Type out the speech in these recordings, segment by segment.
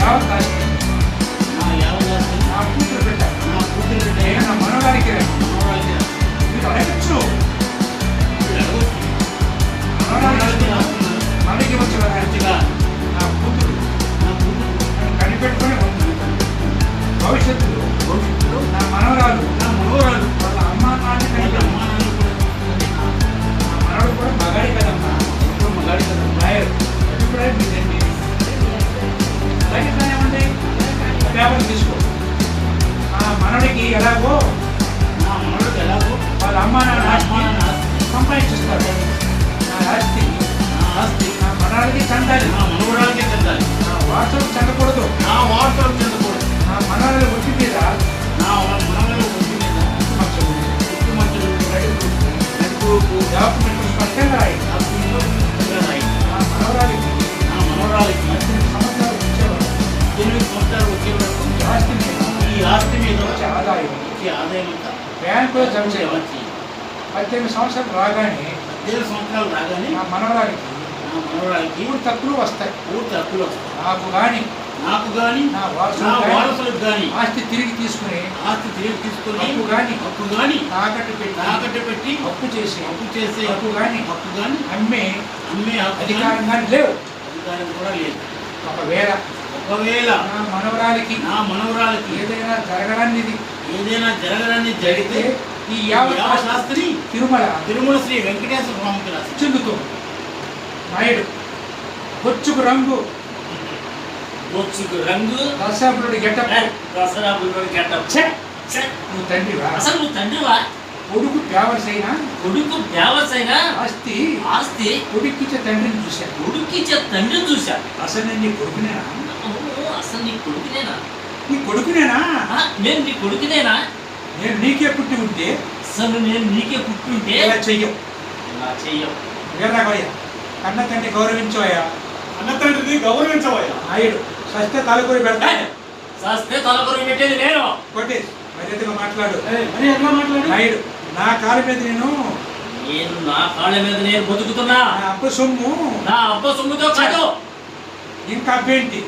యావత్ ఆస్తి నా కూతురు బిడ్డ నా మనవరాలికి మీరు అడగచ్చు. మనకి వచ్చిన నా కూతురు కనిపెట్టుకుని భవిష్యత్తులో నా మనవరాలు వాళ్ళ అమ్మ నాన్న నా మనవడు కూడా మగాడి కదమ్మా. మగాడి కదా అభిప్రాయం మీదండి. అలాగే ఏమండి పేపర్ తీసుకో. ఆ మనవడికి ఎలాగో వాళ్ళ అమ్మ నాన్న సంపాదించిస్తారు. నా ఆస్తి నా మనవడికి చెందాలి. నా వారసులకు చెందకూడదు. నా మనవరాలు ఒట్టి మీద డాక్యుమెంట్ స్పష్టంగా రాయి. నా మనవరాలికి సంవత్సరాలు వచ్చేవారు. 8 సంవత్సరాలు వచ్చేవారు. ఈ ఆస్తి మీద వచ్చే ఆదాయం బ్యాంకులో జమ చేయవచ్చు. 18 సంవత్సరాలు రాగానే నా మనవరాలికి పూర్తి తక్కువ వస్తాయి. నాకు కానీ నా వారసులకు కానీ ఆస్తి తిరిగి తీసుకుని అప్పు కానీ తాకట్టు పెట్టి అప్పు చేసి అప్పు కానీ అమ్మే అధికారం కానీ లేవు. కూడా లేదు. ఒకవేళ నా మనవరాలికి ఏదైనా జరగడాన్ని జరిగితే ఈ యావత్ ఆస్తిని తిరుమల శ్రీ వెంకటేశ్వర స్వామికి చెందుతుంది. నాయుడు బొచ్చుకు రంగు దసరాపురుడు గెటప్. నువ్వు తండ్రివా? కొడుకు బ్యావర్సైనా ఆస్తి కొడుక్కిచ్చే తండ్రిని చూశా. అసలు నేను నీ కొడుకునేనా? నేను నీ కొడుకునేనా? నేను నీకే పుట్టి ఉంటే ఇలా చెయ్యవు. కన్న తండ్రి గౌరవించవయ్యా. నాయుడు సస్తే తలకొరి పెడతా. పెట్టేది నేను. కొట్టేసి మర్యాదగా మాట్లాడు. నాయుడు నా కాళ్ళ మీద నా కాళ్ళ మీద నేను బతుకుతున్నా. నా అబ్బ సొమ్ముతో కాదు. ఇంకా అబ్బేంటి?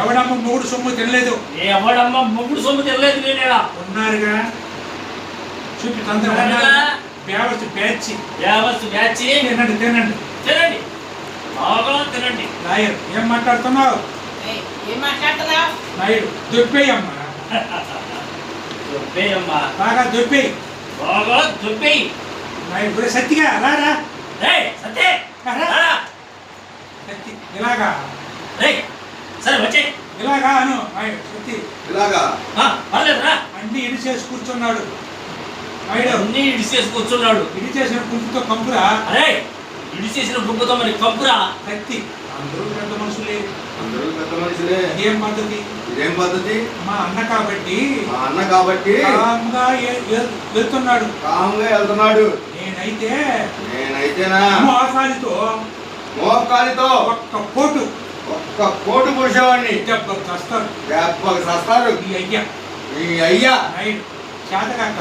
ఎవడమ్మ మొగుడు సొమ్ము తినలేదు. నేనేడా ఉన్నారుగా చూపి తండ్రి బ్యాచ్ తినండి. నాయుడు ఏం మాట్లాడుతున్నావు? నాయుడు దొబ్బేయమ్మా. బాగా దొబ్బేయి. నాయుడు కూడా సత్తిగా రారా. ఇలాగా ఇలాగా అను. నాయుడు సత్తి అన్ని ఇడి చేసి కూర్చున్నాడు. ఇడి చేసిన గుంపుతో కంపురా. మరి కంపురా. కత్తి అందరూ పెద్ద మనుషులే. ఇదేం పద్ధతి? మా అన్న కాబట్టి కామ్గా వెళ్తున్నాడు. నేనైతే మోకాలితో ఒక్క కోటు పోసేవాడిని. దెబ్బకు చస్తారు. ఈ అయ్యా నైట్ చేతకాక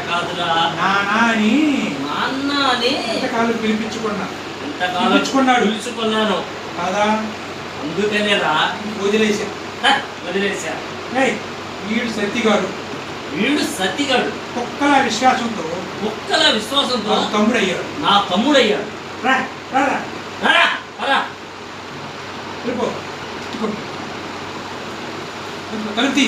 కాదురా నాన్న అని ఎంతకాలం పిలుచుకున్నాను కాదా? అందుకనేరా వదిలేసా. వీడు సత్తిగాడు కుక్కల విశ్వాసంతో నా తమ్ముడయ్యాడు. కలిపి